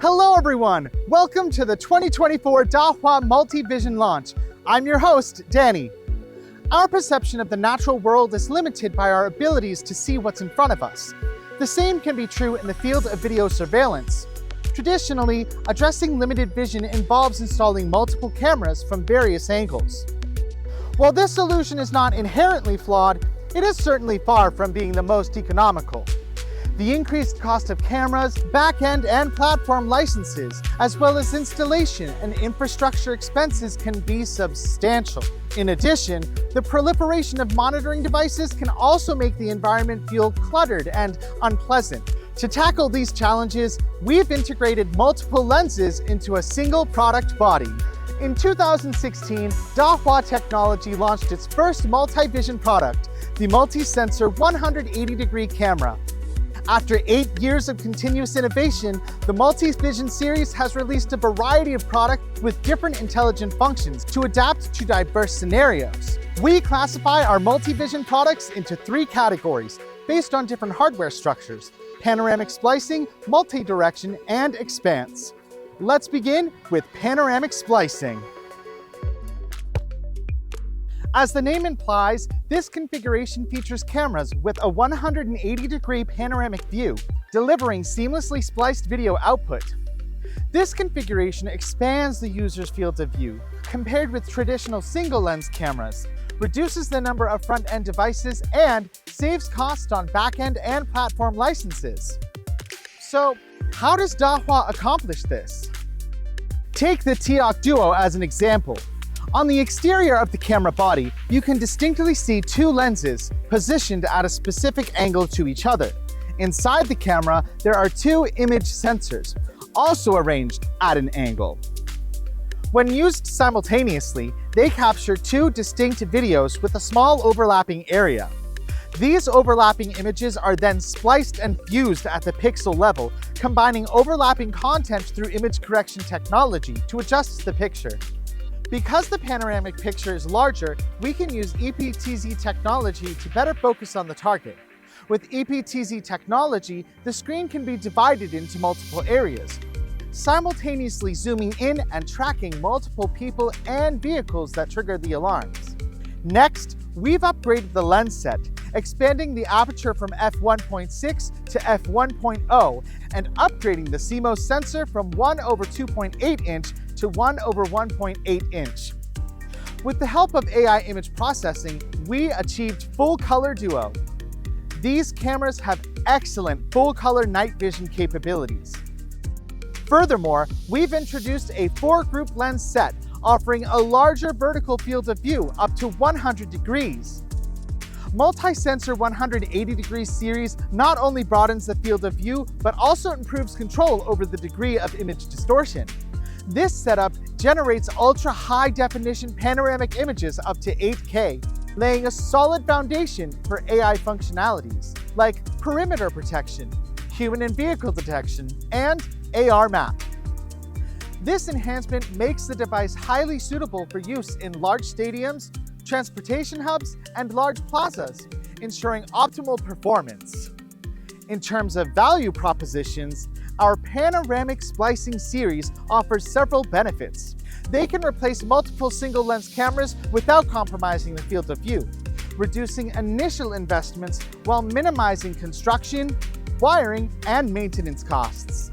Hello everyone! Welcome to the 2024 Dahua Multivision launch. I'm your host, Danny. Our perception of the natural world is limited by our abilities to see what's in front of us. The same can be true in the field of video surveillance. Traditionally, addressing limited vision involves installing multiple cameras from various angles. While this solution is not inherently flawed, it is certainly far from being the most economical. The increased cost of cameras, back-end and platform licenses, as well as installation and infrastructure expenses can be substantial. In addition, the proliferation of monitoring devices can also make the environment feel cluttered and unpleasant. To tackle these challenges, we've integrated multiple lenses into a single product body. In 2016, Dahua Technology launched its first multi-vision product, the multi-sensor 180-degree camera. After 8 years of continuous innovation, the Multivision series has released a variety of products with different intelligent functions to adapt to diverse scenarios. We classify our Multivision products into 3 categories based on different hardware structures: panoramic splicing, multi-direction, and expanse. Let's begin with panoramic splicing. As the name implies, this configuration features cameras with a 180-degree panoramic view, delivering seamlessly spliced video output. This configuration expands the user's field of view, compared with traditional single-lens cameras, reduces the number of front-end devices, and saves costs on back-end and platform licenses. So, how does Dahua accomplish this? Take the TIOC Duo as an example. On the exterior of the camera body, you can distinctly see 2 lenses positioned at a specific angle to each other. Inside the camera, there are 2 image sensors, also arranged at an angle. When used simultaneously, they capture 2 distinct videos with a small overlapping area. These overlapping images are then spliced and fused at the pixel level, combining overlapping content through image correction technology to adjust the picture. Because the panoramic picture is larger, we can use EPTZ technology to better focus on the target. With EPTZ technology, the screen can be divided into multiple areas, simultaneously zooming in and tracking multiple people and vehicles that trigger the alarms. Next, we've upgraded the lens set, expanding the aperture from f1.6 to f1.0 and upgrading the CMOS sensor from 1/2.8 inch to 1/1.8 inch. With the help of AI image processing, we achieved full color duo. These cameras have excellent full color night vision capabilities. Furthermore, we've introduced a 4-group lens set, offering a larger vertical field of view up to 100 degrees. Multi-sensor 180-degree series not only broadens the field of view, but also improves control over the degree of image distortion. This setup generates ultra-high definition panoramic images up to 8K, laying a solid foundation for AI functionalities like perimeter protection, human and vehicle detection, and AR map. This enhancement makes the device highly suitable for use in large stadiums, transportation hubs, and large plazas, ensuring optimal performance. In terms of value propositions, our panoramic splicing series offers several benefits. They can replace multiple single-lens cameras without compromising the field of view, reducing initial investments while minimizing construction, wiring, and maintenance costs.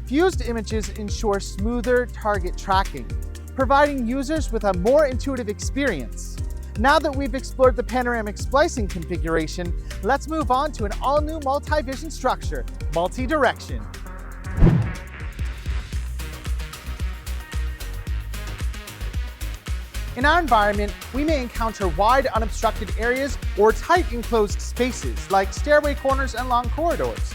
Fused images ensure smoother target tracking, providing users with a more intuitive experience. Now that we've explored the panoramic splicing configuration, let's move on to an all-new multi-vision structure, multi-direction. In our environment, we may encounter wide unobstructed areas or tight enclosed spaces like stairway corners and long corridors.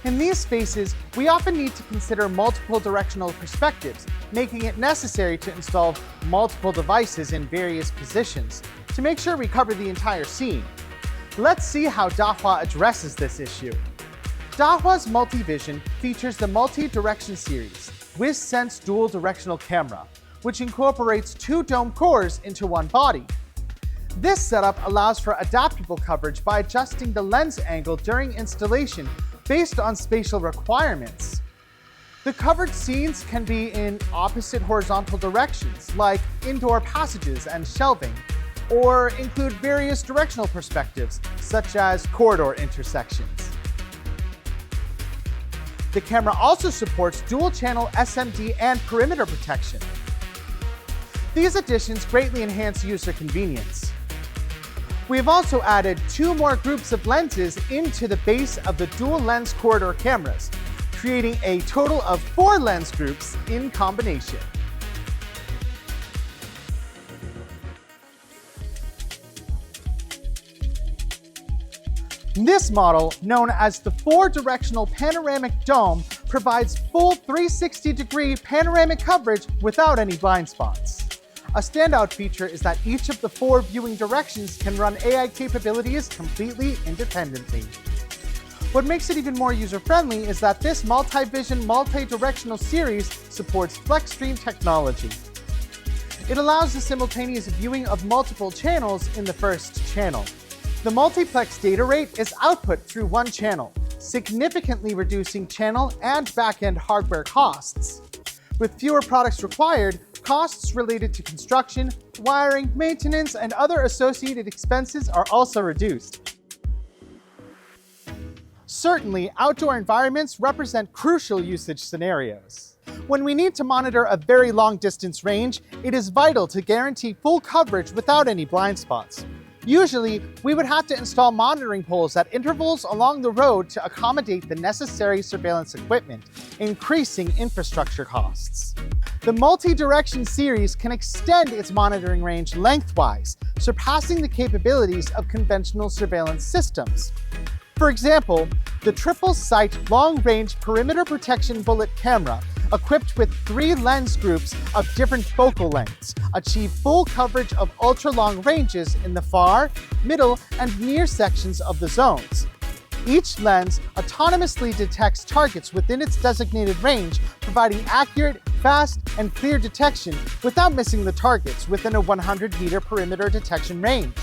In these spaces, we often need to consider multiple directional perspectives, making it necessary to install multiple devices in various positions to make sure we cover the entire scene. Let's see how Dahua addresses this issue. Dahua's Multivision features the Multi-Direction series with Sense dual directional camera, which incorporates 2 dome cores into one body. This setup allows for adaptable coverage by adjusting the lens angle during installation based on spatial requirements. The covered scenes can be in opposite horizontal directions, like indoor passages and shelving, or include various directional perspectives, such as corridor intersections. The camera also supports dual-channel SMD and perimeter protection. These additions greatly enhance user convenience. We have also added 2 more groups of lenses into the base of the dual lens corridor cameras, creating a total of 4 lens groups in combination. This model, known as the 4-directional panoramic dome, provides full 360-degree panoramic coverage without any blind spots. A standout feature is that each of the 4 viewing directions can run AI capabilities completely independently. What makes it even more user-friendly is that this multi-vision, multi-directional series supports FlexStream technology. It allows the simultaneous viewing of multiple channels in the first channel. The multiplex data rate is output through one channel, significantly reducing channel and back-end hardware costs. With fewer products required, costs related to construction, wiring, maintenance, and other associated expenses are also reduced. Certainly, outdoor environments represent crucial usage scenarios. When we need to monitor a very long distance range, it is vital to guarantee full coverage without any blind spots. Usually, we would have to install monitoring poles at intervals along the road to accommodate the necessary surveillance equipment, increasing infrastructure costs. The multi-direction series can extend its monitoring range lengthwise, surpassing the capabilities of conventional surveillance systems. For example, the triple-sight long-range perimeter protection bullet camera, equipped with 3 lens groups of different focal lengths, achieve full coverage of ultra-long ranges in the far, middle, and near sections of the zones. Each lens autonomously detects targets within its designated range, providing accurate, fast, and clear detection without missing the targets within a 100-meter perimeter detection range.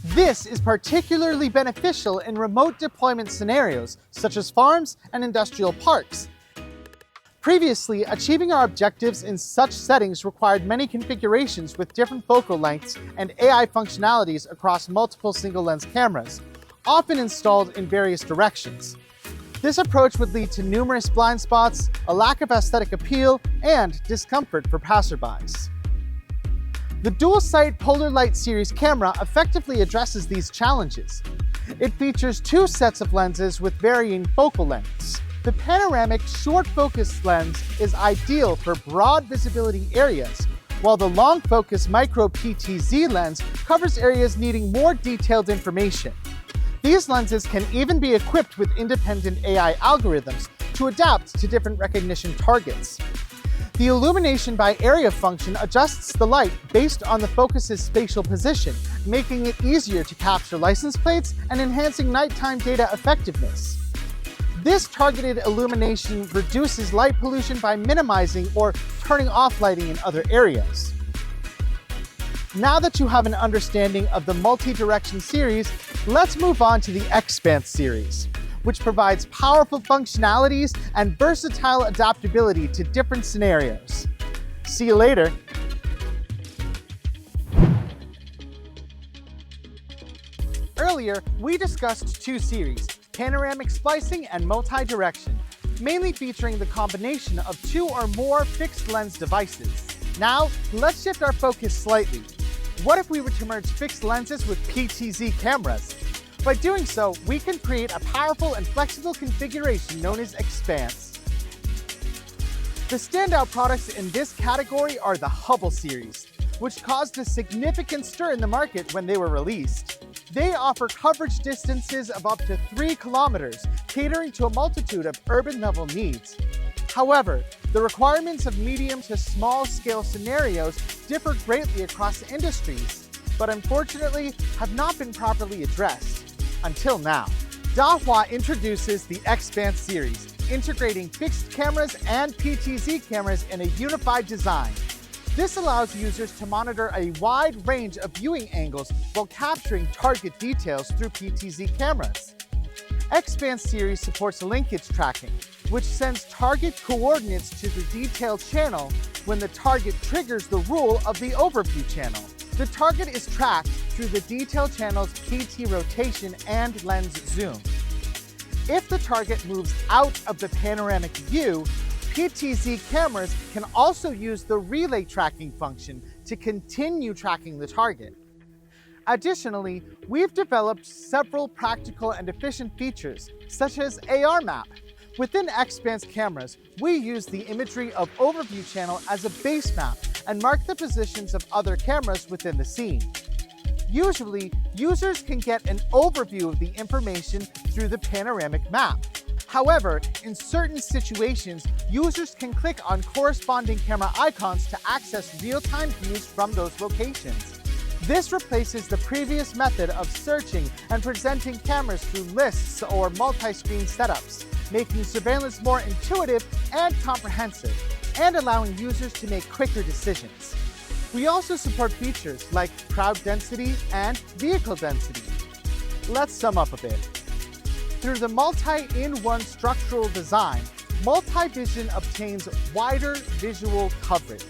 This is particularly beneficial in remote deployment scenarios, such as farms and industrial parks. Previously, achieving our objectives in such settings required many configurations with different focal lengths and AI functionalities across multiple single-lens cameras, often installed in various directions. This approach would lead to numerous blind spots, a lack of aesthetic appeal, and discomfort for passerbys. The dual-sight Polar Light series camera effectively addresses these challenges. It features 2 sets of lenses with varying focal lengths. The panoramic short-focus lens is ideal for broad visibility areas, while the long-focus micro PTZ lens covers areas needing more detailed information. These lenses can even be equipped with independent AI algorithms to adapt to different recognition targets. The illumination by area function adjusts the light based on the focus's spatial position, making it easier to capture license plates and enhancing nighttime data effectiveness. This targeted illumination reduces light pollution by minimizing or turning off lighting in other areas. Now that you have an understanding of the multi-direction series, let's move on to the Expanse series, which provides powerful functionalities and versatile adaptability to different scenarios. See you later. Earlier, we discussed 2 series, panoramic splicing and multi-direction, mainly featuring the combination of 2 or more fixed lens devices. Now, let's shift our focus slightly. What if we were to merge fixed lenses with PTZ cameras? By doing so, we can create a powerful and flexible configuration known as Expanse. The standout products in this category are the Hubble series, which caused a significant stir in the market when they were released. They offer coverage distances of up to 3 kilometers, catering to a multitude of urban-level needs. However, the requirements of medium to small-scale scenarios differ greatly across industries, but unfortunately have not been properly addressed, until now. Dahua introduces the Expanse series, integrating fixed cameras and PTZ cameras in a unified design. This allows users to monitor a wide range of viewing angles while capturing target details through PTZ cameras. Expanse series supports linkage tracking, which sends target coordinates to the detail channel when the target triggers the rule of the overview channel. The target is tracked through the detail channel's PT rotation and lens zoom. If the target moves out of the panoramic view, PTZ cameras can also use the relay tracking function to continue tracking the target. Additionally, we've developed several practical and efficient features, such as AR map. Within Xpanse cameras, we use the imagery of overview channel as a base map and mark the positions of other cameras within the scene. Usually, users can get an overview of the information through the panoramic map. However, in certain situations, users can click on corresponding camera icons to access real-time views from those locations. This replaces the previous method of searching and presenting cameras through lists or multi-screen setups, making surveillance more intuitive and comprehensive, and allowing users to make quicker decisions. We also support features like crowd density and vehicle density. Let's sum up a bit. Through the multi-in-one structural design, Multivision obtains wider visual coverage.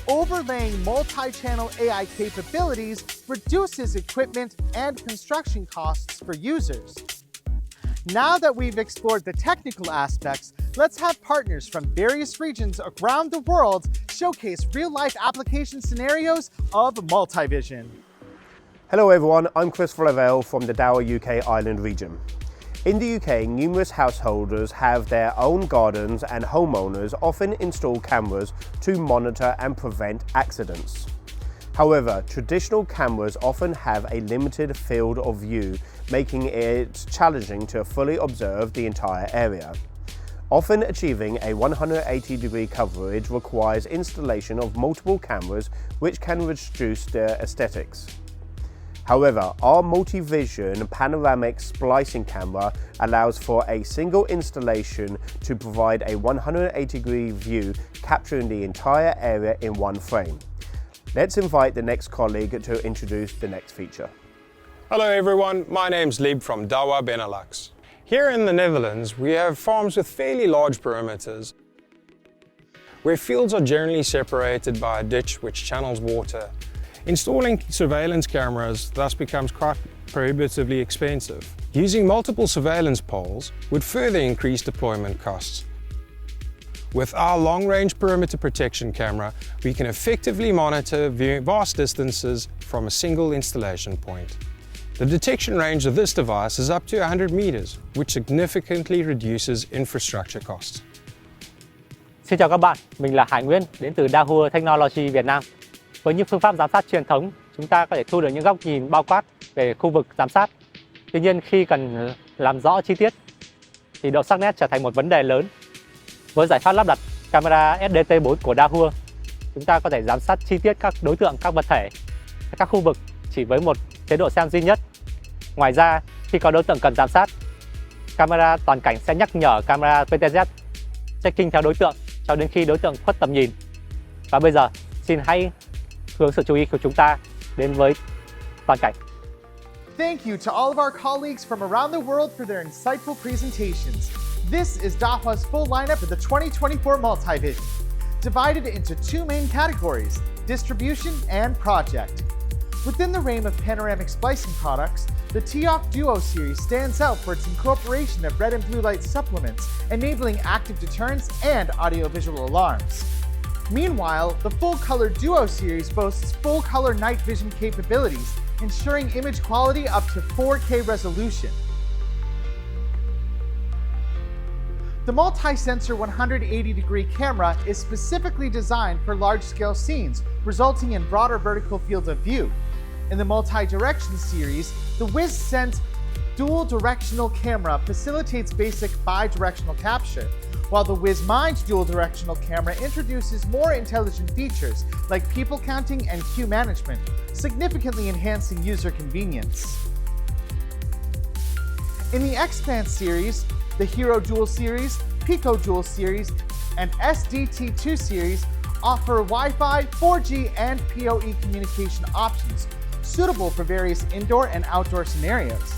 Overlaying multi-channel AI capabilities reduces equipment and construction costs for users. Now that we've explored the technical aspects, let's have partners from various regions around the world showcase real-life application scenarios of Multivision. Hello everyone, I'm Chris Lavelle from the Dahua UK Island region. In the UK, numerous householders have their own gardens and homeowners often install cameras to monitor and prevent accidents. However, traditional cameras often have a limited field of view, making it challenging to fully observe the entire area. Often achieving a 180-degree coverage requires installation of multiple cameras, which can reduce their aesthetics. However, our Multivision panoramic splicing camera allows for a single installation to provide a 180-degree view, capturing the entire area in one frame. Let's invite the next colleague to introduce the next feature. Hello everyone, my name's Lieb from Dahua, Benelux. Here in the Netherlands, we have farms with fairly large perimeters, where fields are generally separated by a ditch which channels water. Installing surveillance cameras thus becomes quite prohibitively expensive. Using multiple surveillance poles would further increase deployment costs. With our long-range perimeter protection camera, we can effectively monitor vast distances from a single installation point. The detection range of this device is up to 100 meters, which significantly reduces infrastructure costs. Xin chào các bạn, mình là Hải Nguyễn đến từ Dahua Technology Việt Nam. Với những phương pháp giám sát truyền thống, chúng ta có thể thu được những góc nhìn bao quát về khu vực giám sát. Tuy nhiên, khi cần làm rõ chi tiết, thì độ sắc nét trở thành một vấn đề lớn. Với giải pháp lắp đặt camera SDT4 của Dahua, chúng ta có thể giám sát chi tiết các đối tượng, các vật thể, các khu vực chỉ với một chế độ xem duy nhất. Ngoài ra, khi có đối tượng cần giám sát, camera toàn cảnh sẽ nhắc nhở camera PTZ checking theo đối tượng cho đến khi đối tượng khuất tầm nhìn. Và bây giờ, xin hãy hướng sự chú ý của chúng ta đến với toàn cảnh. Thank you to all of our colleagues from around the world for their insightful presentations. This is Dahua's full lineup of the 2024 Multivision, divided into two main categories, distribution and project. Within the range of panoramic splicing products, the TOC Duo series stands out for its incorporation of red and blue light supplements, enabling active deterrence and audiovisual alarms. Meanwhile, the full-color Duo series boasts full-color night vision capabilities, ensuring image quality up to 4K resolution. The multi-sensor 180-degree camera is specifically designed for large-scale scenes, resulting in broader vertical field of view. In the multi-direction series, the WizSense dual-directional camera facilitates basic bi-directional capture, while the WizMind dual-directional camera introduces more intelligent features like people counting and queue management, significantly enhancing user convenience. In the Xpanse series, the Hero Dual series, Pico Dual series, and SDT2 series offer Wi-Fi, 4G, and PoE communication options, suitable for various indoor and outdoor scenarios.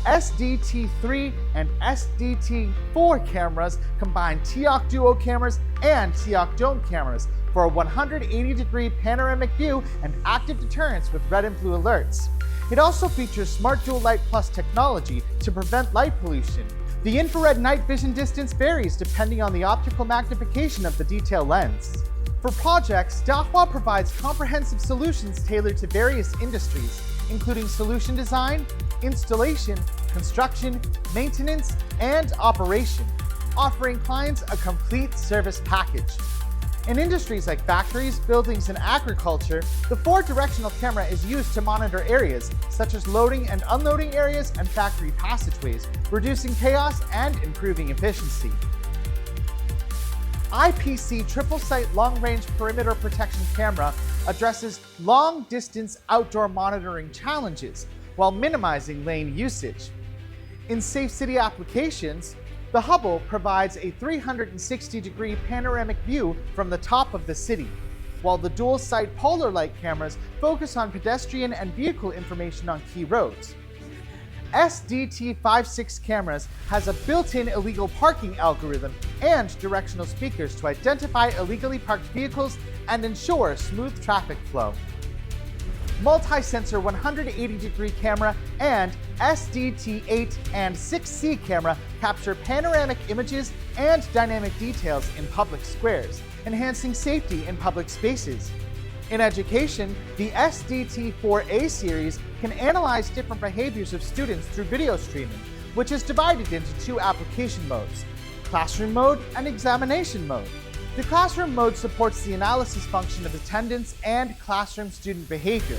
SDT3 and SDT4 cameras combine TOC Duo cameras and TOC Dome cameras for a 180-degree panoramic view and active deterrence with red and blue alerts. It also features Smart Dual Light Plus technology to prevent light pollution. The infrared night vision distance varies depending on the optical magnification of the detail lens. For projects, Dahua provides comprehensive solutions tailored to various industries, including solution design, installation, construction, maintenance, and operation, offering clients a complete service package. In industries like factories, buildings, and agriculture, the 4-directional camera is used to monitor areas such as loading and unloading areas and factory passageways, reducing chaos and improving efficiency. IPC Triple Sight Long Range Perimeter Protection Camera addresses long-distance outdoor monitoring challenges while minimizing lane usage. In safe city applications, the Hubble provides a 360-degree panoramic view from the top of the city, while the dual-sight polar light cameras focus on pedestrian and vehicle information on key roads. SDT56 cameras has a built-in illegal parking algorithm and directional speakers to identify illegally parked vehicles and ensure smooth traffic flow. Multi-sensor 180-degree camera and SDT8 and 6C camera capture panoramic images and dynamic details in public squares, enhancing safety in public spaces. In education, the SDT4A series can analyze different behaviors of students through video streaming, which is divided into 2 application modes, classroom mode and examination mode. The classroom mode supports the analysis function of attendance and classroom student behavior.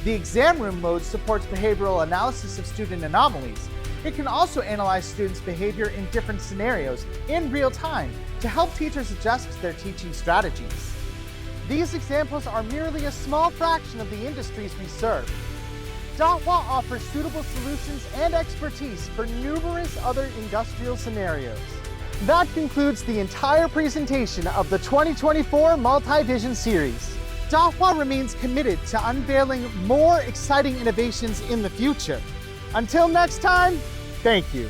The exam room mode supports behavioral analysis of student anomalies. It can also analyze students' behavior in different scenarios in real time to help teachers adjust their teaching strategies. These examples are merely a small fraction of the industries we serve. Dahua offers suitable solutions and expertise for numerous other industrial scenarios. That concludes the entire presentation of the 2024 Multivision series. Dahua remains committed to unveiling more exciting innovations in the future. Until next time, thank you.